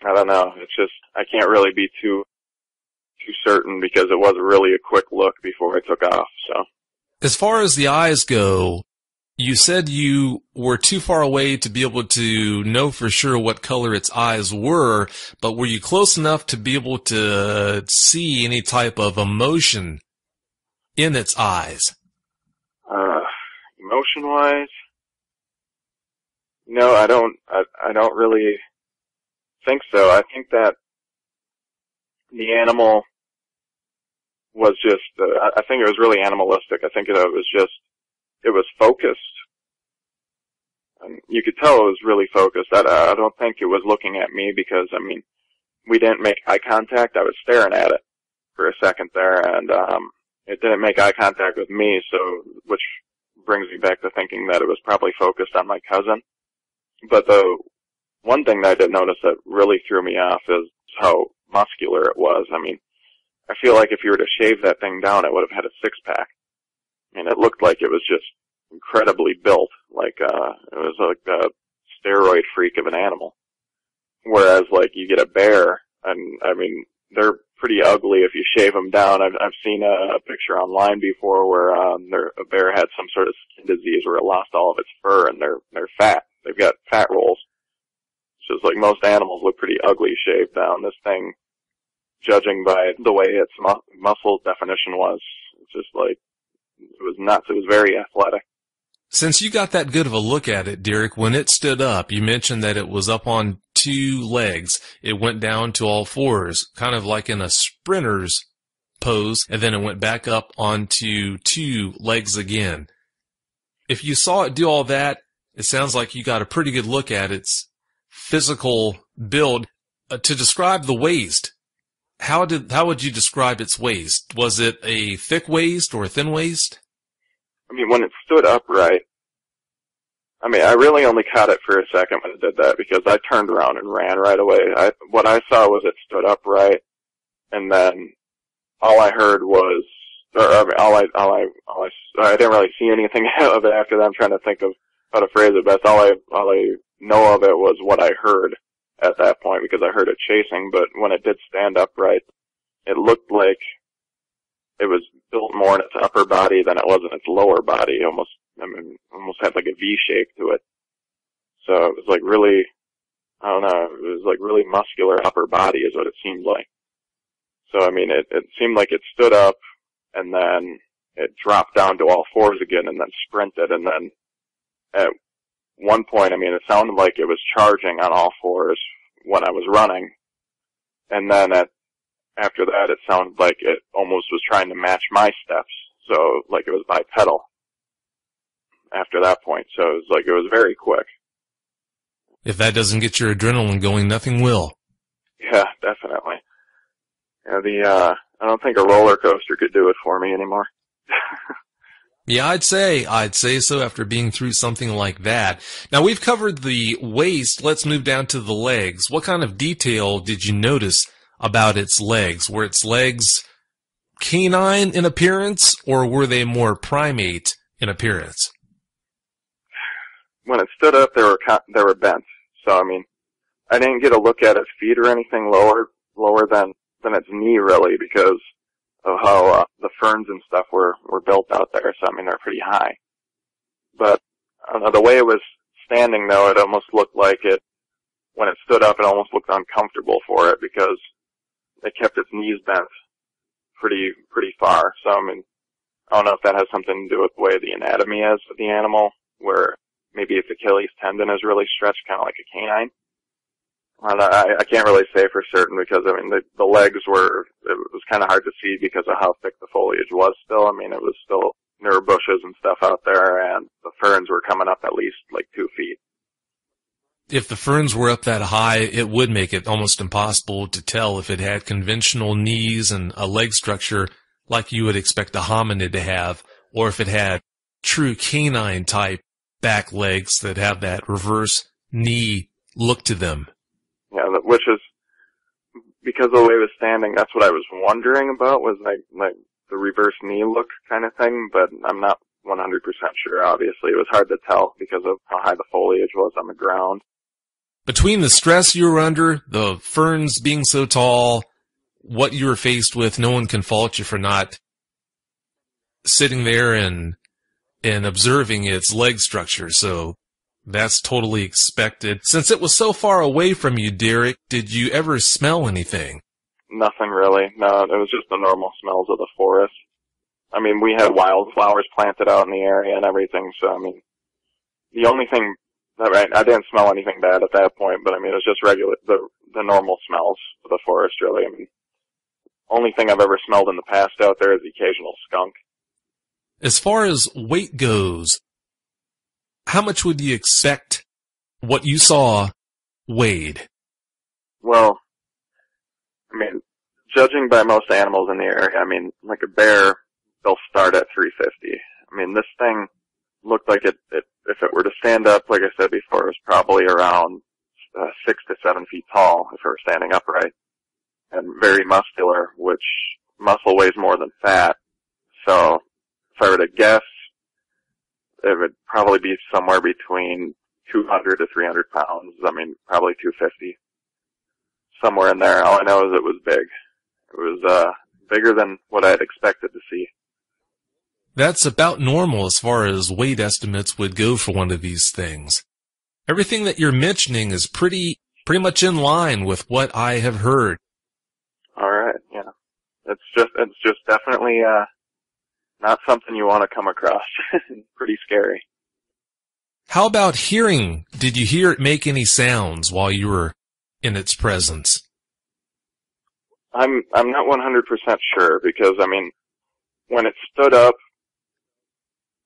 I don't know, it's just, I can't really be too certain because it was really a quick look before I took off, so. As far as the eyes go, you said you were too far away to be able to know for sure what color its eyes were, but were you close enough to be able to see any type of emotion in its eyes? Emotion-wise? No, I don't really think so. I think that the animal was just, I think it was really animalistic. I think it was focused. And you could tell it was really focused. I don't think it was looking at me because, I mean, we didn't make eye contact. I was staring at it for a second there, and it didn't make eye contact with me, so, which brings me back to thinking that it was probably focused on my cousin. But the one thing that I did notice that really threw me off is how muscular it was. I mean, I feel like if you were to shave that thing down, it would have had a six-pack. I mean, it looked like it was just incredibly built, like, it was like a steroid freak of an animal. Whereas, like, you get a bear, and, I mean, they're pretty ugly if you shave them down. I've seen a picture online before where, a bear had some sort of skin disease where it lost all of its fur, and they're fat. They've got fat rolls. It's just like most animals look pretty ugly shaved down. This thing, judging by the way its muscle definition was, it's just like, it was nuts. It was very athletic. Since you got that good of a look at it, Derek, when it stood up, you mentioned that it was up on two legs. It went down to all fours, kind of like in a sprinter's pose, and then it went back up onto two legs again. If you saw it do all that, it sounds like you got a pretty good look at its physical build. To describe the waist, how would you describe its waist? Was it a thick waist or a thin waist? I mean, when it stood upright, I mean, I really only caught it for a second when it did that because I turned around and ran right away. What I saw was it stood upright, and then all I heard was, I didn't really see anything of it after that. I'm trying to think of how to phrase it best. All I know of it was what I heard at that point because I heard it chasing, but when it did stand upright, it looked like it was built more in its upper body than it was in its lower body. Almost had like a V shape to it. So it was like really, I don't know, it was like really muscular upper body is what it seemed like. So I mean, it seemed like it stood up and then it dropped down to all fours again and then sprinted, and then at one point, I mean, it sounded like it was charging on all fours when I was running, and then after that, it sounded like it almost was trying to match my steps, so like it was bipedal after that point, so it was like it was very quick. If that doesn't get your adrenaline going, nothing will. Yeah, definitely. Yeah, I don't think a roller coaster could do it for me anymore. Yeah, I'd say so after being through something like that. Now we've covered the waist. Let's move down to the legs. What kind of detail did you notice about its legs? Were its legs canine in appearance, or were they more primate in appearance? When it stood up, they were bent. So I mean, I didn't get a look at its feet or anything lower than its knee really, because of how the ferns and stuff were built out there. So I mean, they're pretty high. But I don't know, the way it was standing though, it almost looked like it. When it stood up, it almost looked uncomfortable for it because it kept its knees bent pretty far. So I mean, I don't know if that has something to do with the way the anatomy is of the animal, where maybe its Achilles tendon is really stretched, kind of like a canine. I can't really say for certain because, I mean, the legs it was kind of hard to see because of how thick the foliage was still. I mean, it was still, there were bushes and stuff out there, and the ferns were coming up at least like 2 feet. If the ferns were up that high, it would make it almost impossible to tell if it had conventional knees and a leg structure like you would expect a hominid to have, or if it had true canine type back legs that have that reverse knee look to them. Yeah, which is, because of the way it was standing, that's what I was wondering about, was like the reverse knee look kind of thing, but I'm not 100% sure, obviously. It was hard to tell because of how high the foliage was on the ground. Between the stress you were under, the ferns being so tall, what you were faced with, no one can fault you for not sitting there and observing its leg structure, so that's totally expected. Since it was so far away from you, Derek, did you ever smell anything? Nothing really. No, it was just the normal smells of the forest. I mean, we had wildflowers planted out in the area and everything, so I mean, the only thing, I didn't smell anything bad at that point, but I mean, it was just the normal smells of the forest, really. I mean, only thing I've ever smelled in the past out there is the occasional skunk. As far as weight goes, how much would you expect what you saw weighed? Well, I mean, judging by most animals in the area, I mean, like a bear, they'll start at 350. I mean, this thing looked like if it were to stand up, like I said before, it was probably around 6 to 7 feet tall if it were standing upright, and very muscular, which muscle weighs more than fat. So if I were to guess, it would probably be somewhere between 200 to 300 pounds. I mean, probably 250. Somewhere in there. All I know is it was big. It was bigger than what I had expected to see. That's about normal as far as weight estimates would go for one of these things. Everything that you're mentioning is pretty much in line with what I have heard. All right, yeah. It's just definitely not something you want to come across. Pretty scary. How about hearing? Did you hear it make any sounds while you were in its presence? I'm not 100% sure because, I mean, when it stood up,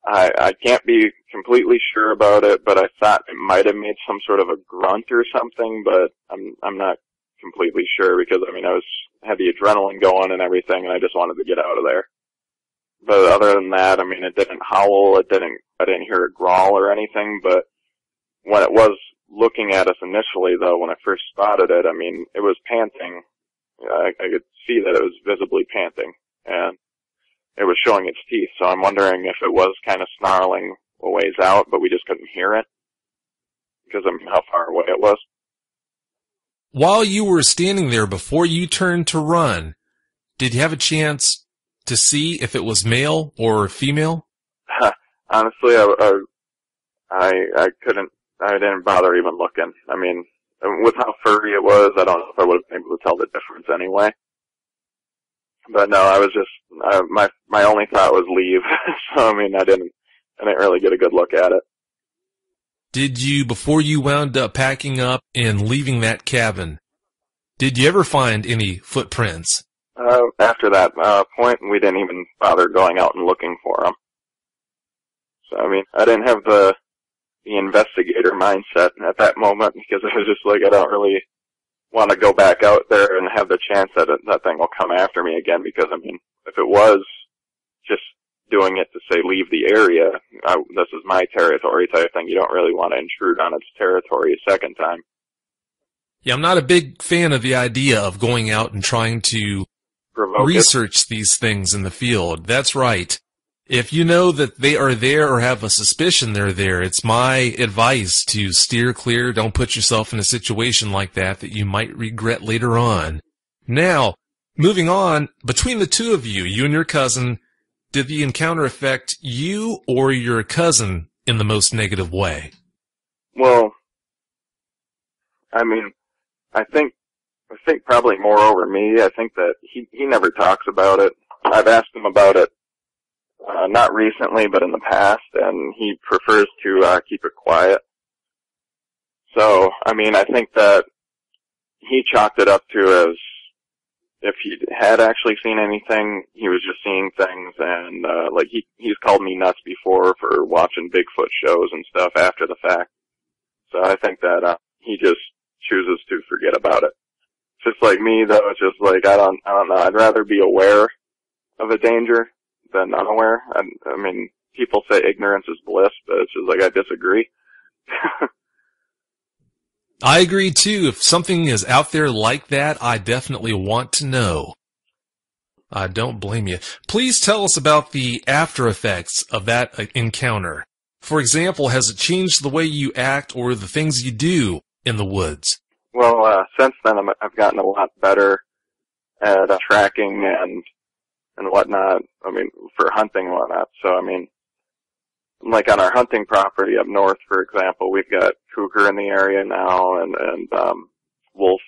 I can't be completely sure about it, but I thought it might have made some sort of a grunt or something, but I'm not completely sure because, I mean, had the adrenaline going and everything, and I just wanted to get out of there. But other than that, I mean, it didn't howl, I didn't hear it growl or anything, but when it was looking at us initially, though, when I first spotted it, I mean, it was panting. I could see that it was visibly panting, and it was showing its teeth, so I'm wondering if it was kind of snarling a ways out, but we just couldn't hear it, because of how far away it was. While you were standing there before you turned to run, did you have a chance to see if it was male or female? Honestly, I didn't bother even looking. I mean, with how furry it was, I don't know if I would have been able to tell the difference anyway. But no, I was just, my only thought was leave. So, I mean, I didn't really get a good look at it. Did you, before you wound up packing up and leaving that cabin, did you ever find any footprints? After that point, we didn't even bother going out and looking for them. So, I mean, I didn't have the investigator mindset at that moment because I was just like, I don't really want to go back out there and have the chance that that thing will come after me again because, I mean, if it was just doing it to say leave the area, this is my territory type thing. You don't really want to intrude on its territory a second time. Yeah, I'm not a big fan of the idea of going out and trying to research these things in the field. That's right. If you know that they are there or have a suspicion they're there, it's my advice to steer clear. Don't put yourself in a situation like that you might regret later on. Now, moving on, between the two of you, you and your cousin, did the encounter affect you or your cousin in the most negative way? Well, I mean, I think probably more over me. I think that he never talks about it. I've asked him about it, not recently, but in the past, and he prefers to keep it quiet. So, I mean, I think that he chalked it up to as if he had actually seen anything, he was just seeing things, and like he's called me nuts before for watching Bigfoot shows and stuff after the fact. So I think that he just chooses to forget about it. Just like me, though, it's just like I don't know. I'd rather be aware of a danger than unaware. I mean, people say ignorance is bliss, but it's just like I disagree. I agree, too. If something is out there like that, I definitely want to know. I don't blame you. Please tell us about the after effects of that encounter. For example, has it changed the way you act or the things you do in the woods? Well, since then, I've gotten a lot better at tracking and whatnot. I mean, for hunting and whatnot. So, I mean, like on our hunting property up north, for example, we've got cougar in the area now and wolf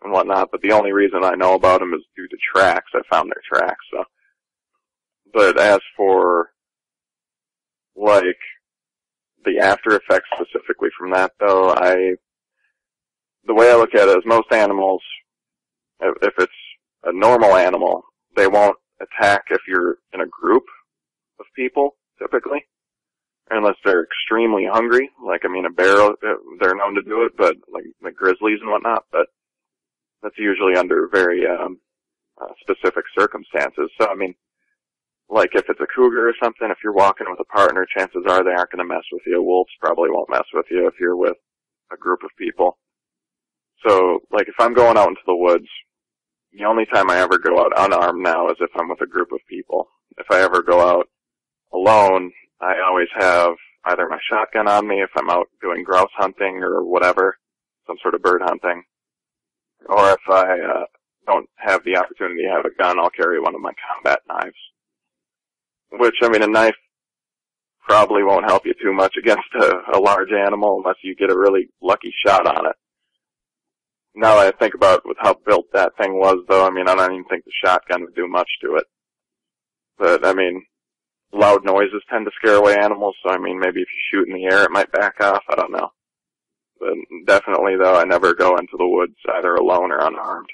and whatnot. But the only reason I know about them is due to tracks. I found their tracks. So, but as for like the after effects specifically from that, though, the way I look at it is most animals, if it's a normal animal, they won't attack if you're in a group of people, typically, unless they're extremely hungry. Like, I mean, a bear, they're known to do it, but like grizzlies and whatnot, but that's usually under very specific circumstances. So, I mean, like if it's a cougar or something, if you're walking with a partner, chances are they aren't going to mess with you. Wolves probably won't mess with you if you're with a group of people. So, like, if I'm going out into the woods, the only time I ever go out unarmed now is if I'm with a group of people. If I ever go out alone, I always have either my shotgun on me if I'm out doing grouse hunting or whatever, some sort of bird hunting, or if I don't have the opportunity to have a gun, I'll carry one of my combat knives. Which, I mean, a knife probably won't help you too much against a large animal unless you get a really lucky shot on it. Now that I think about with how built that thing was, though, I mean, I don't even think the shotgun would do much to it. But, I mean, loud noises tend to scare away animals, so, I mean, maybe if you shoot in the air, it might back off. I don't know. But definitely, though, I never go into the woods either alone or unarmed.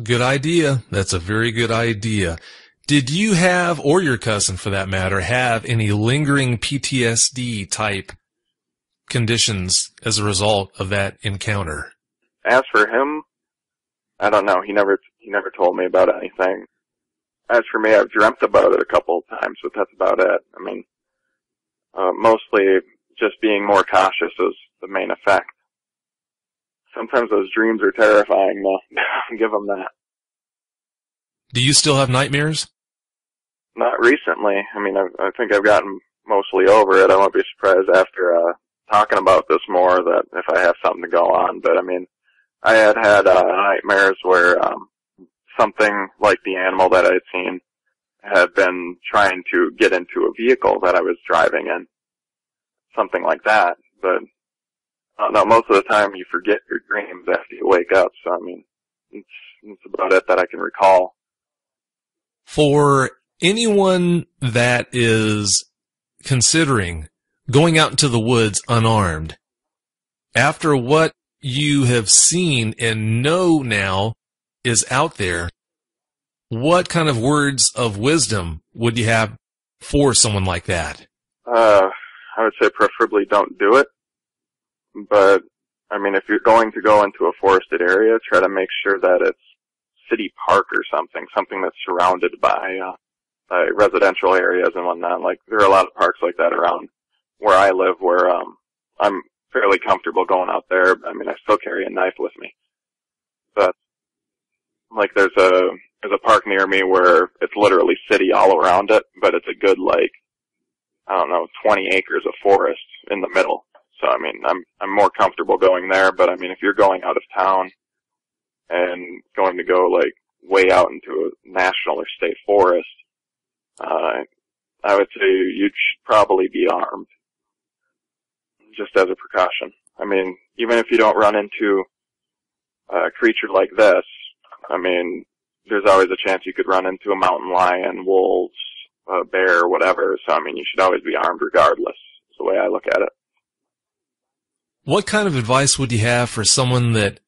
Good idea. That's a very good idea. Did you have, or your cousin for that matter, have any lingering PTSD type conditions as a result of that encounter? As for him, I don't know. He never told me about anything. As for me, I've dreamt about it a couple of times, but that's about it. I mean, mostly just being more cautious is the main effect. Sometimes those dreams are terrifying, though. I'll give them that. Do you still have nightmares? Not recently. I mean, I think I've gotten mostly over it. I won't be surprised after talking about this more that if I have something to go on. But, I mean, I had nightmares where something like the animal that I had seen had been trying to get into a vehicle that I was driving in. Something like that. But, I don't know, most of the time you forget your dreams after you wake up. So, I mean, it's about it that I can recall. For anyone that is considering going out into the woods unarmed, after what you have seen and know now is out there, what kind of words of wisdom would you have for someone like that? I would say preferably don't do it. But, I mean, if you're going to go into a forested area, try to make sure that it's city park or something that's surrounded by residential areas and whatnot. Like, there are a lot of parks like that around where I live where, I'm fairly comfortable going out there. I mean, I still carry a knife with me. But, like, there's a park near me where it's literally city all around it, but it's a good, like, I don't know, 20 acres of forest in the middle. So, I mean, I'm more comfortable going there, but I mean, if you're going out of town and going to go, like, way out into a national or state forest, I would say you should probably be armed, just as a precaution. I mean, even if you don't run into a creature like this, I mean, there's always a chance you could run into a mountain lion, wolves, a bear, whatever. So, I mean, you should always be armed regardless, is the way I look at it. What kind of advice would you have for someone that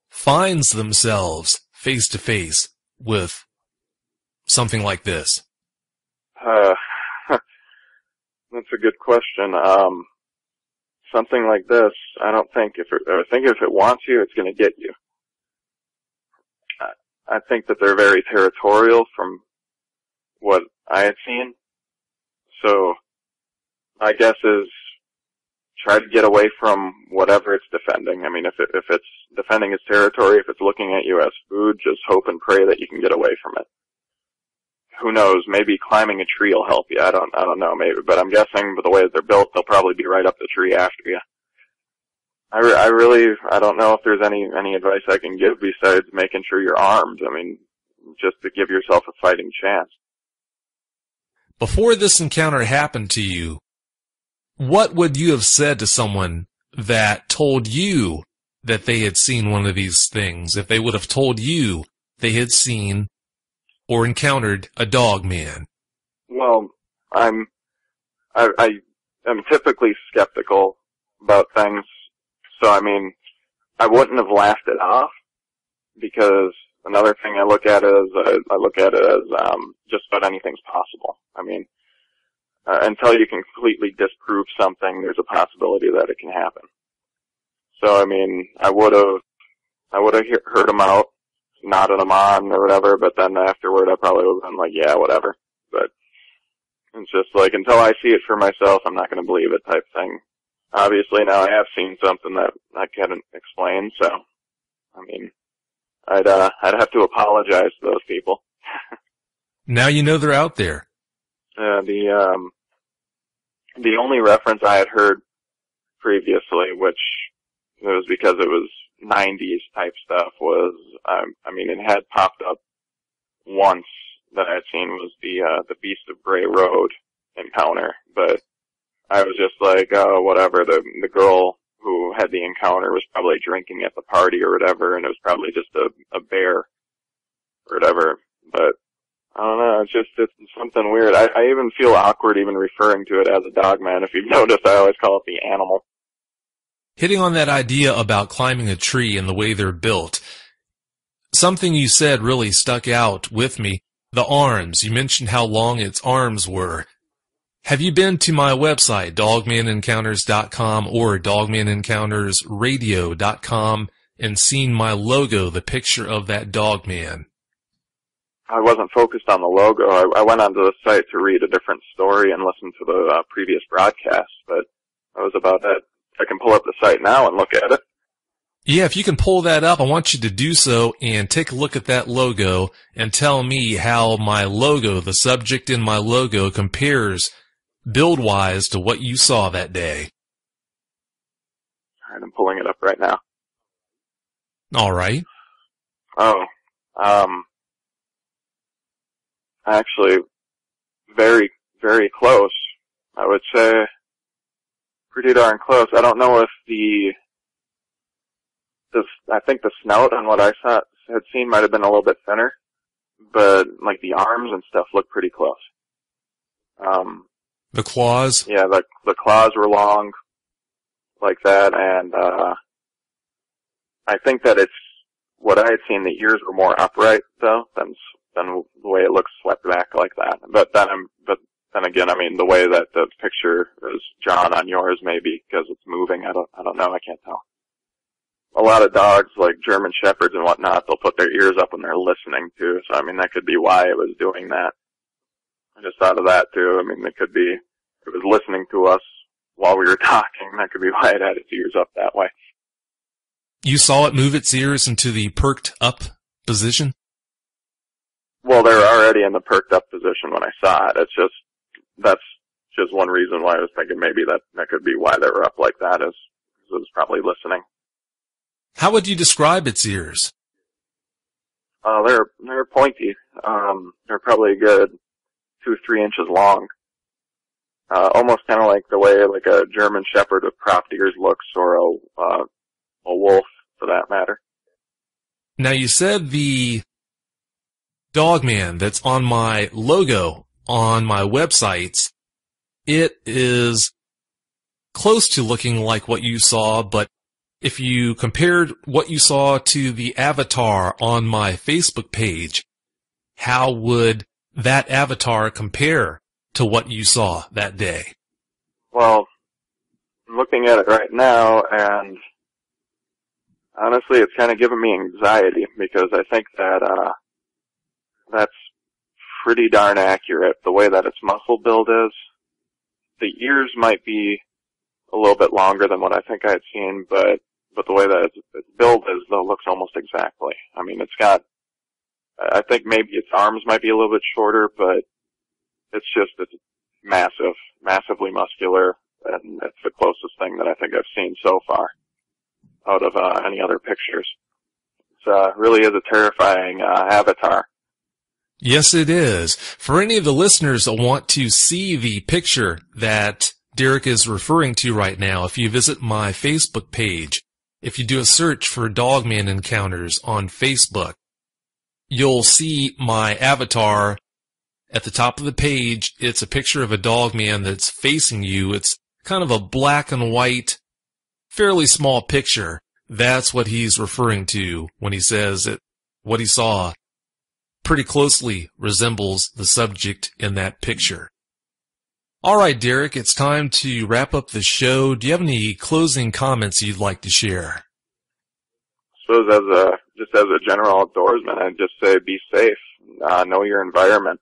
finds themselves face to face with something like this? That's a good question. Something like this, I think if it wants you, it's going to get you. I think that they're very territorial from what I had seen. So my guess is try to get away from whatever it's defending. I mean, if it's defending its territory, if it's looking at you as food, just hope and pray that you can get away from it. Who knows? Maybe climbing a tree will help you. I don't know, maybe, but I'm guessing with the way that they're built, they'll probably be right up the tree after you. I don't know if there's any advice I can give besides making sure you're armed. I mean, just to give yourself a fighting chance. Before this encounter happened to you, what would you have said to someone that told you that they had seen one of these things? If they would have told you they had seen or encountered a dog man? Well, I am typically skeptical about things. So, I mean, I wouldn't have laughed it off, because another thing I look at is just about anything's possible. I mean, until you can completely disprove something, there's a possibility that it can happen. So, I mean, I would have heard him out, nodded him on or whatever, but then afterward I probably would have been like, yeah, whatever. But it's just like, until I see it for myself, I'm not going to believe it type thing. Obviously now I have seen something that I can't explain, so, I mean, I'd have to apologize to those people. Now you know they're out there. The only reference I had heard previously, which it was because it was 90s type stuff, was, I mean, it had popped up once that I had seen, was the Beast of Bray Road encounter, but I was just like, oh, whatever, the girl who had the encounter was probably drinking at the party or whatever, and it was probably just a bear or whatever, but I don't know, it's something weird. I even feel awkward even referring to it as a dog man. If you've noticed, I always call it the animal. Hitting on that idea about climbing a tree and the way they're built, something you said really stuck out with me. The arms. You mentioned how long its arms were. Have you been to my website, dogmanencounters.com or dogmanencountersradio.com, and seen my logo, the picture of that dog man? I wasn't focused on the logo. I went onto the site to read a different story and listen to the previous broadcast, but that was about it. I can pull up the site now and look at it. Yeah, if you can pull that up, I want you to do so and take a look at that logo and tell me how my logo, the subject in my logo, compares build-wise to what you saw that day. All right, I'm pulling it up right now. All right. Oh, actually, very, very close. I would say pretty darn close. I don't know if I think the snout on what I had seen might have been a little bit thinner, but like the arms and stuff look pretty close. The claws? Yeah, the claws were long, like that, and I think that it's what I had seen. The ears were more upright though than the way it looks swept back like that. But then again, I mean, the way that the picture is drawn on yours, maybe because it's moving. I don't know. I can't tell. A lot of dogs, like German Shepherds and whatnot, they'll put their ears up when they're listening too. So I mean, that could be why it was doing that. I just thought of that too. I mean, it could be, it was listening to us while we were talking. That could be why it had its ears up that way. You saw it move its ears into the perked up position? Well, they were already in the perked up position when I saw it. It's just, that's just one reason why I was thinking maybe that could be why they were up like that, is it was probably listening. How would you describe its ears? They're pointy. They're probably a good 2-3 inches long. Almost kind of like the way like a German Shepherd with cropped ears looks, or a wolf for that matter. Now you said the Dogman that's on my logo on my websites, it is close to looking like what you saw, but if you compared what you saw to the avatar on my Facebook page, how would that avatar compare to what you saw that day? Well, I'm looking at it right now, and honestly, it's kind of giving me anxiety, because I think that that's pretty darn accurate. The way that its muscle build is, the ears might be a little bit longer than what I think I had seen, but the way that its build is, though, looks almost exactly. I mean, it's got, I think maybe its arms might be a little bit shorter, but it's massive, massively muscular, and it's the closest thing that I think I've seen so far out of any other pictures. It really is a terrifying avatar. Yes, it is. For any of the listeners that want to see the picture that Derek is referring to right now, if you visit my Facebook page, if you do a search for Dogman Encounters on Facebook, you'll see my avatar at the top of the page. It's a picture of a Dogman that's facing you. It's kind of a black and white, fairly small picture. That's what he's referring to when he says that what he saw pretty closely resembles the subject in that picture. All right, Derek, it's time to wrap up the show. Do you have any closing comments you'd like to share? I suppose just as a general outdoorsman, I'd just say be safe. Know your environment.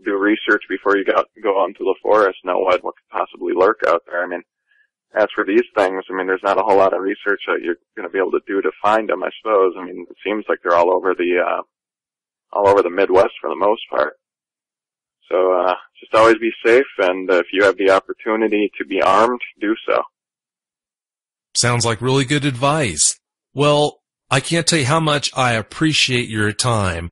Do research before you go out into the forest. Know what could possibly lurk out there. I mean, as for these things, I mean, there's not a whole lot of research that you're going to be able to do to find them, I suppose. I mean, it seems like they're all over the Midwest for the most part. So, just always be safe, and if you have the opportunity to be armed, do so. Sounds like really good advice. Well, I can't tell you how much I appreciate your time.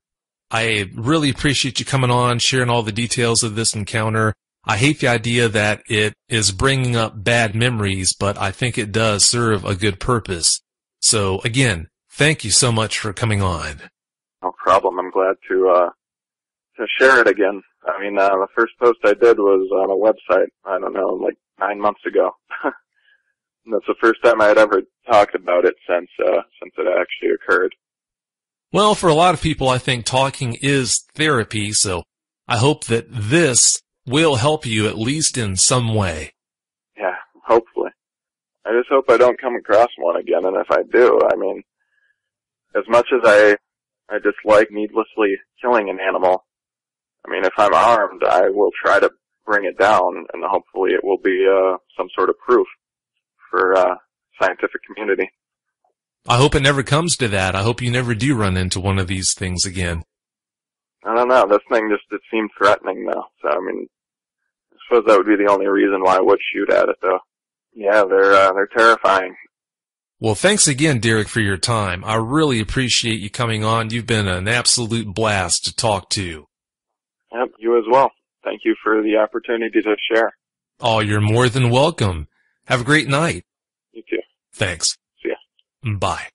I really appreciate you coming on, sharing all the details of this encounter. I hate the idea that it is bringing up bad memories, but I think it does serve a good purpose. So, again, thank you so much for coming on. No problem. I'm glad to share it again. I mean, the first post I did was on a website, I don't know, like 9 months ago. And that's the first time I had ever talked about it since it actually occurred. Well, for a lot of people, I think talking is therapy, so I hope that this will help you at least in some way. Yeah, hopefully. I just hope I don't come across one again, and if I do, I mean, as much as I dislike needlessly killing an animal, I mean, if I'm armed, I will try to bring it down, and hopefully it will be some sort of proof for scientific community. I hope it never comes to that. I hope you never do run into one of these things again. I don't know. This thing it seemed threatening, though. So, I mean, I suppose that would be the only reason why I would shoot at it, though. Yeah, they're terrifying. Well, thanks again, Derek, for your time. I really appreciate you coming on. You've been an absolute blast to talk to. Yep, you as well. Thank you for the opportunity to share. Oh, you're more than welcome. Have a great night. You too. Thanks. See ya. Bye.